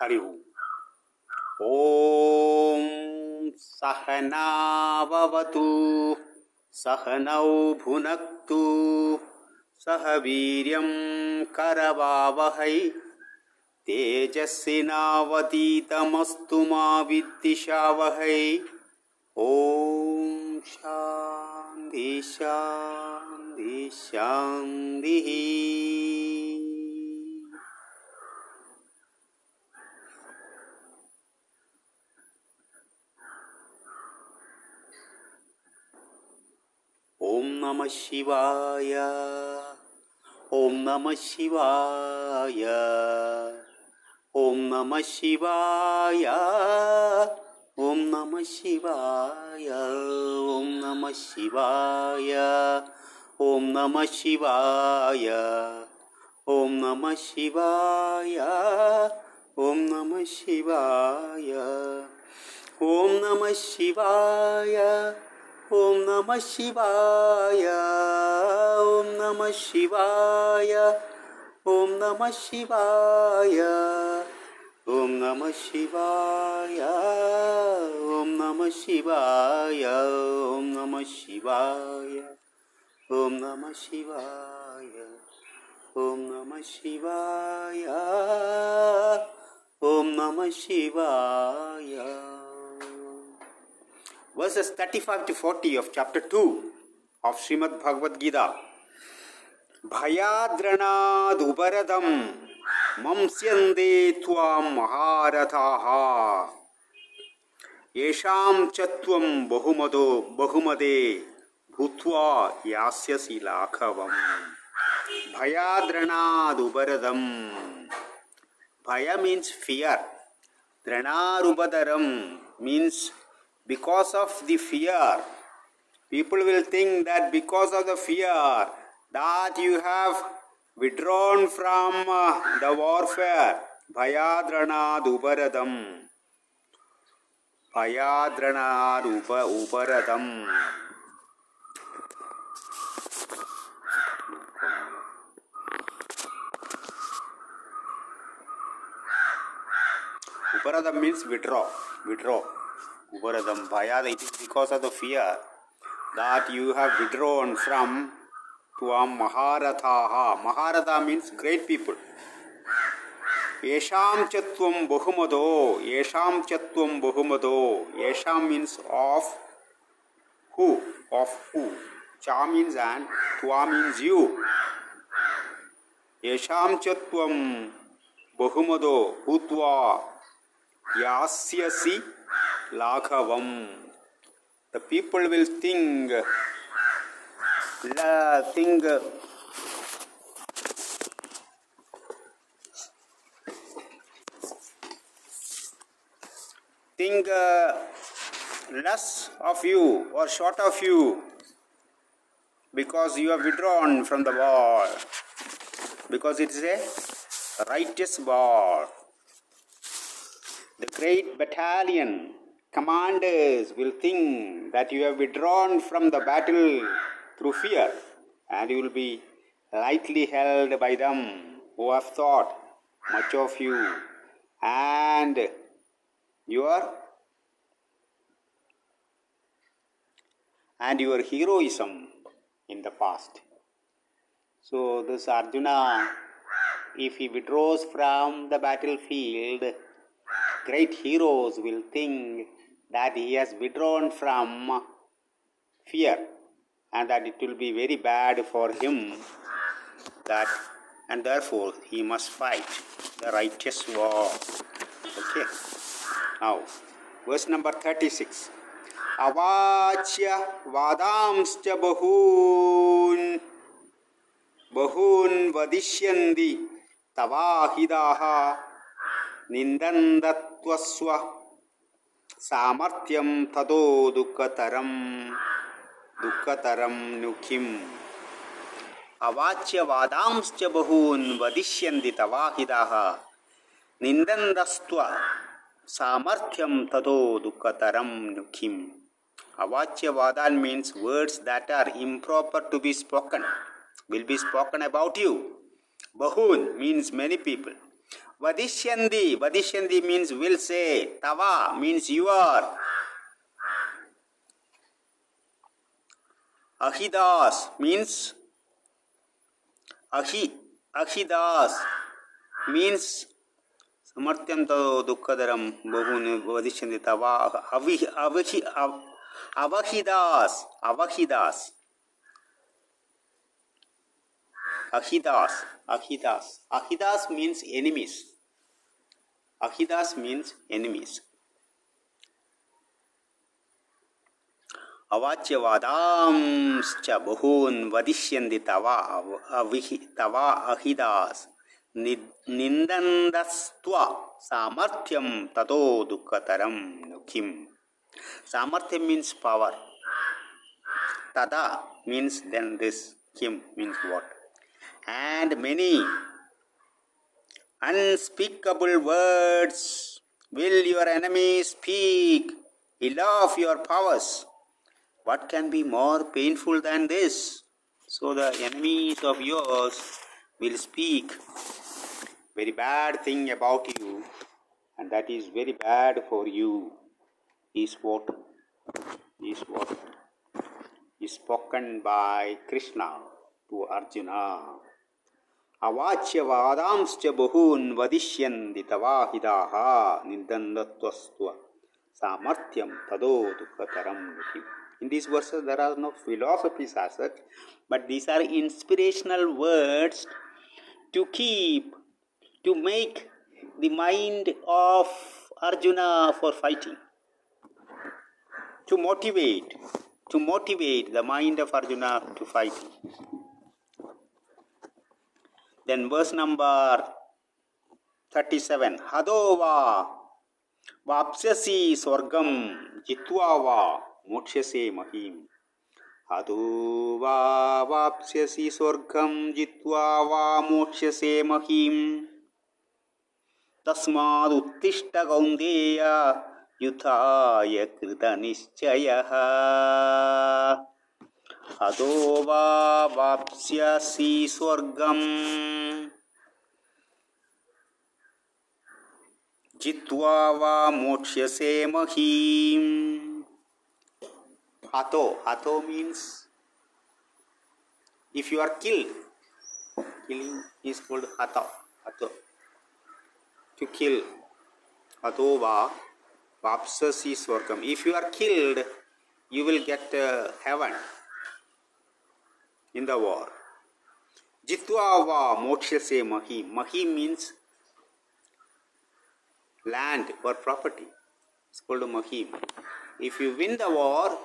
हरि ओम सहनाववतु सहनौ भुनक्तु सह वीर्यं करवावहै तेजस्विनावतीतमस्तु मा विद्विषावहै। ओम शांति शांति शांति। ओम नमः शिवाय। ओम नमः शिवाय। ओम नमः शिवाय। ओम नमः शिवाय। ओम नमः शिवाय। ओम नमः शिवाय। ओम नमः शिवाय। ओम नमः शिवाय। ओम नमः शिवाय। ओम नमः शिवाय। ओम नमः शिवाय। ओम नमः शिवाय। ओम नमः शिवाय। ओम नमः शिवाय। ओम नमः शिवाय। ओम नमः शिवाय। ओम नमः शिवाय। ओम नमः शिवाय। Verses 35 to 40 of chapter 2 of Srimad Bhagavad Gita. भयाद्रणादुपरदं मंस्यन्ते त्वां महारथाः येषां च त्वं बहुमदे भूत्वा यास्यसि लाघवम्। भयाद्रणादुपरदं. Bhaya means fear. Dranarupadharam means because of the fear. People will think that because of the fear that you have withdrawn from the warfare. Bhayadranad-uparadam. Bhayadranad-uparadam. Uparadam means withdraw. Withdraw. Uparadam. Bhayad, it is because of the fear that you have withdrawn from Tuam Maharathaha. Maharatha means great people. Yesham Chatvam Bahumado. Yesham Chatvam Bahumado. Yesham means of who? Of who? Cha means and, Twa means you. Yesham Chatvam Bahumado. Bhutva Yasyasi Laghavam. The people will think less of you or short of you because you have withdrawn from the war, because it is a righteous war. The great battalion commanders will think that you have withdrawn from the battle through fear, and you will be lightly held by them who have thought much of you and your heroism in the past. So this Arjuna, if he withdraws from the battlefield, great heroes will think that he has withdrawn from fear and that it will be very bad for him, that and therefore he must fight the righteous war. Okay. Now, verse number 36. Avachya vadamscha bahun vadishyandi tavahidaha nindandatvasva samarthyam tado dukkataram nukhim. Avachya vadamscha bahun vadishyandi tavahidaha nindandastva samarthyam tado dukkataram nukhim. Avachya vadan means words that are improper to be spoken will be spoken about you. Bahun means many people. Vadishyandi. Vadishyandi means will say. Tava means your. Ahidas means Ahidas means Samartyam to dukkadaram bahun vadishyandi tava avahidas. Ahidas means enemies. Ahidas means enemies. Avachyavadamscha bahun vadishyandi tava ahidas nindandastva samarthyam tato dukkataram nukim. Samarthyam means power. Tada means then this. Kim means what. And many unspeakable words will your enemies speak, ill of your powers. What can be more painful than this? So the enemies of yours will speak very bad thing about you, and that is very bad for you, is what is spoken by Krishna to Arjuna. Avachya vadamscha bahun vadishyandi tavahidaha nindandatvastva samarthyam tado dukkataram nukim. In these verses there are no philosophies as such, but these are inspirational words to make the mind of Arjuna for fighting, to motivate the mind of Arjuna to fight. Then verse number 37. Hadova vapsyasi swargam jitva va mokshase mahim. Hadova vapsyasi swargam jitva va mokshase mahim. Tasmad uttishta kaundeya yuthaya krita nishchayaha. Hadova vapsyasi swargam jitva va mokshase mahim. Hato means if you are killed. Killing is called hato. To kill. Hadova vapsyasi swargam. If you are killed, you will get heaven in the war. Jitva va mokshase mahim. Mahim means land or property. It's called mahim. If you win the war,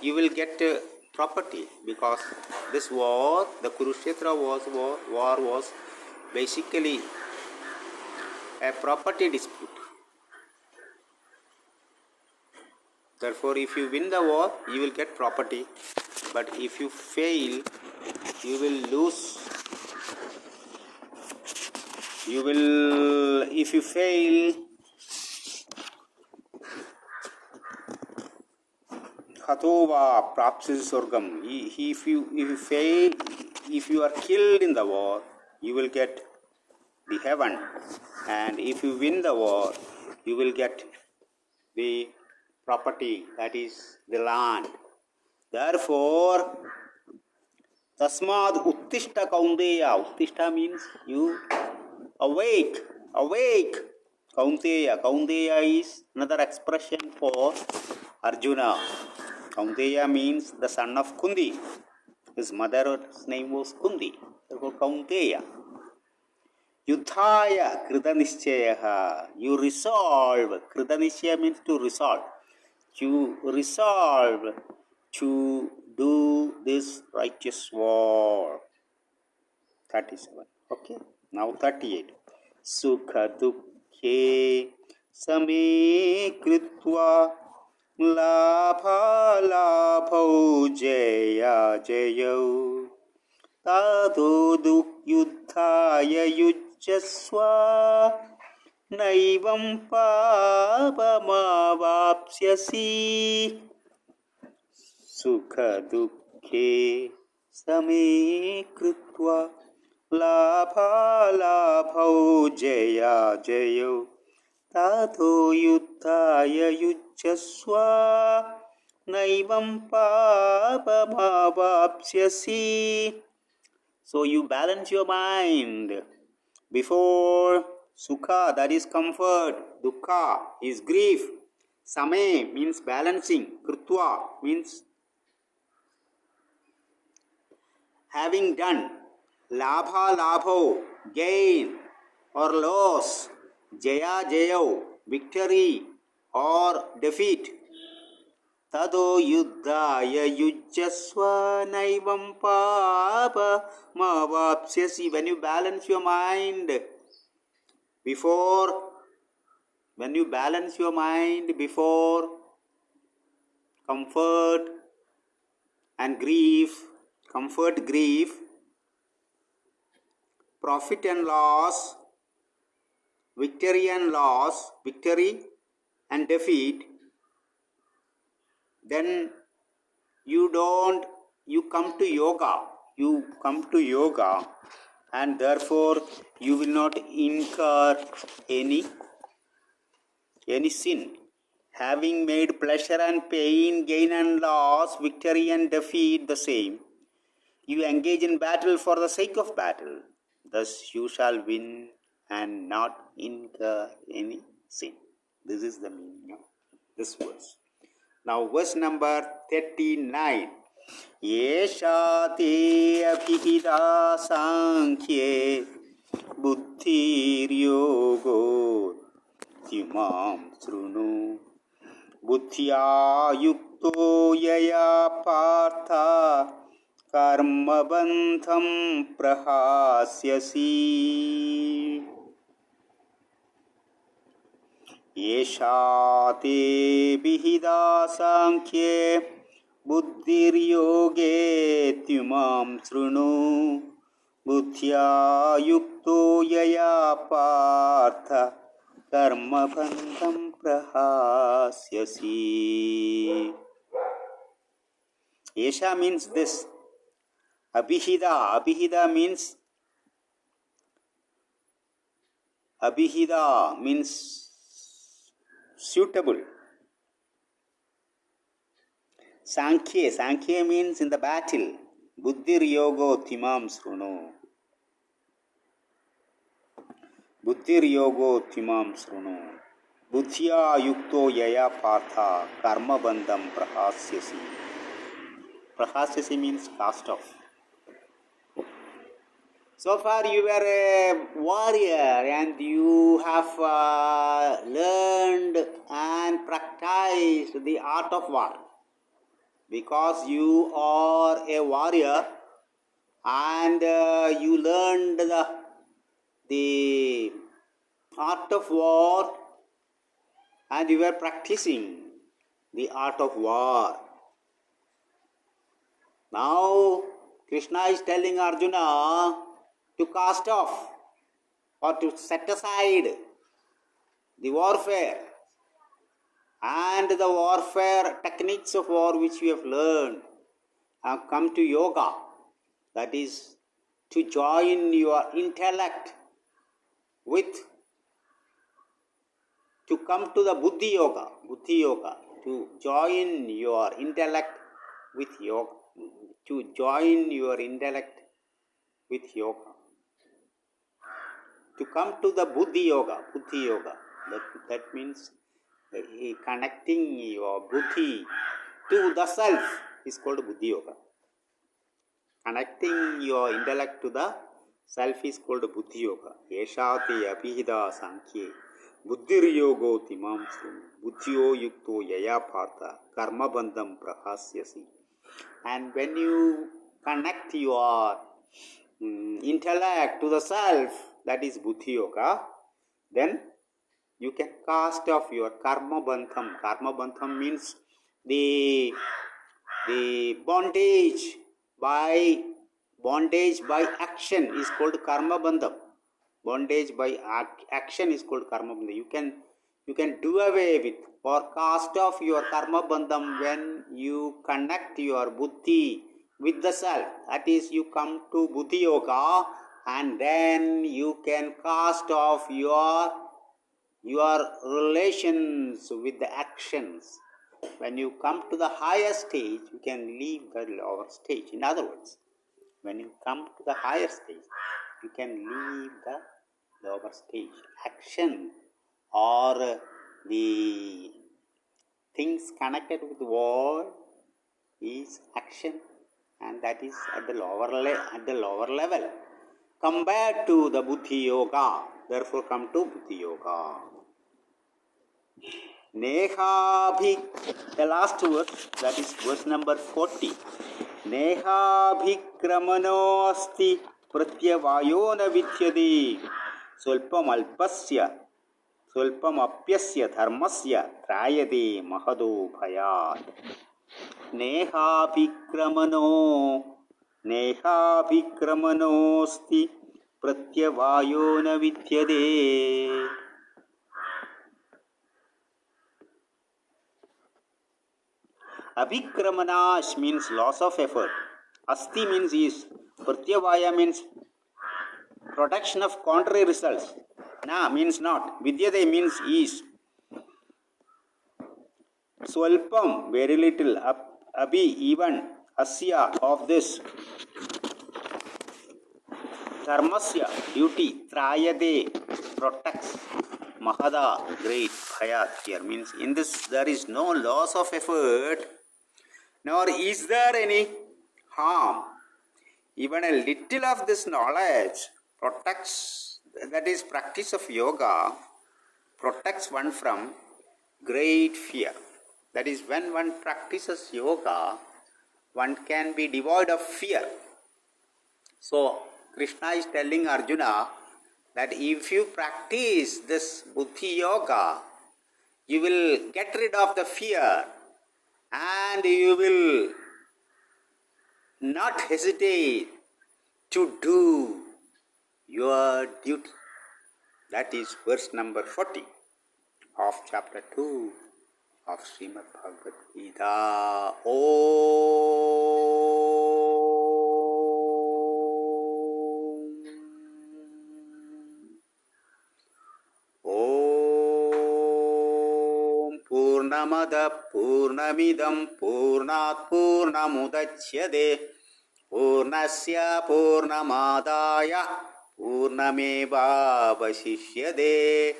you will get property, because this war, the Kurukshetra war was basically a property dispute. Therefore, if you win the war, you will get property, but if you fail, you will lose. If you fail, Hatova prapsis sorgam. If you fail, if you are killed in the war, you will get the heaven, and if you win the war, you will get the property, that is the land. Therefore, tasmad uttishta kaundeya. Uttishta means you awake. Kaunteya is another expression for Arjuna. Kaunteya means the son of Kundi. His mother's name was Kundi. Therefore, Kaunteya. Yudhaya kritanishchayaha. You resolve. Kritanishchaya means to resolve. You resolve to do this righteous war. 37. Okay. Now 38. Sukha dukhe same kritva labha labho jaya jayo tado duk yuddhaya yujjasva naivam papamavapsyasi. Sukha dukhe same kritva लाभालाभौ Jaya जयौ ततो युद्धाय युज्यस्व नैवं पापमावाप्स्यसि. So you balance your mind before sukha, that is comfort, dukkha is grief, same means balancing, krutva means having done, labha labho gain or loss, jaya jayo victory or defeat, tado yuddhaya yujjasva naivam papa mavapsyasi. When you balance your mind before comfort and grief, comfort, grief, profit and loss, victory and loss, victory and defeat, then you come to yoga, and therefore you will not incur any sin. Having made pleasure and pain, gain and loss, victory and defeat the same, you engage in battle for the sake of battle. Thus you shall win and not incur any sin. This is the meaning of this verse. Now verse number 39. Yesha te abhihida sankhye buddhir yogo timam srunu buddhya yukto yaya partha karma bandham prahasyasi. Yesha te bihida sankhye buddhir yoge timam srunu buddhya yukto yaya partha karma bandham prahasyasi. Yesha means this. Abhihida means suitable. Sankhya means in the battle. Buddhir yogo timam srunu. Buddhya yukto yaya partha karma bandham prahasyasi. Prahasyasi means cast off. So far you are a warrior and you have learned and practiced the art of war. Because you are a warrior and you learned the art of war and you were practicing the art of war. Now Krishna is telling Arjuna to cast off or to set aside the warfare and the warfare techniques of war which you have learned and come to yoga, that is to join your intellect to come to the buddhi yoga, to join your intellect with yoga, to come to the buddhi yoga. That means connecting your buddhi to the self is called buddhi yoga. Connecting your intellect to the self is called buddhi yoga. Yeshati abhihida sankhye buddhir yogo timam srunu buddhyo yukto yaya partha karma bandham prahasyasi. And when you connect your intellect to the self, that is buddhi yoga, then you can cast off your karma bandham. Karma bandham means the bondage by action is called karma bandham. Bondage by action is called karma bandham. You can do away with or cast off your karma bandham when you connect your buddhi with the self. That is, you come to buddhi yoga and then you can cast off your relations with the actions. When you come to the higher stage, you can leave the lower stage. In other words, when you come to the higher stage, you can leave the lower stage. Action or the things connected with the world is action, and that is at the lower level compared to the Buddhi Yoga. Therefore, come to Buddhi Yoga. Nehabhi, the last verse, that is verse number 40. Nehabhikramano asti pratyavayo na vidyade swalpam alpasya swalpam apyasya dharmasya trayade mahado bhayat. Nehabhikramano asti pratyavayo na vidyade. Abhikramana means loss of effort. Asti means is. Pratyavaya means production of contrary results. Na means not. Vidyade means is. Swalpam, very little. Abhi, even. Asya, of this. Dharmasya, duty. Trayade, protects. Mahada, great. Bhayat here means in this there is no loss of effort, nor is there any harm. Even a little of this knowledge protects, that is practice of yoga, protects one from great fear. That is, when one practices yoga, one can be devoid of fear. So, Krishna is telling Arjuna that if you practice this Buddhi Yoga, you will get rid of the fear and you will not hesitate to do your duty. That is verse number 40 of chapter 2 of Srimad Bhagavad Gita. Purnamada Purnamidam Purnat Purnamudachyade Purnasya Purnamadaya Purnameva Vasishyade.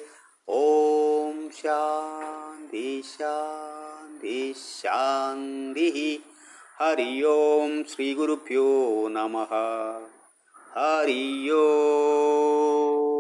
Om Shanti Shanti Shanti. Hari Om Sri Gurupyo Namaha. Hari Om.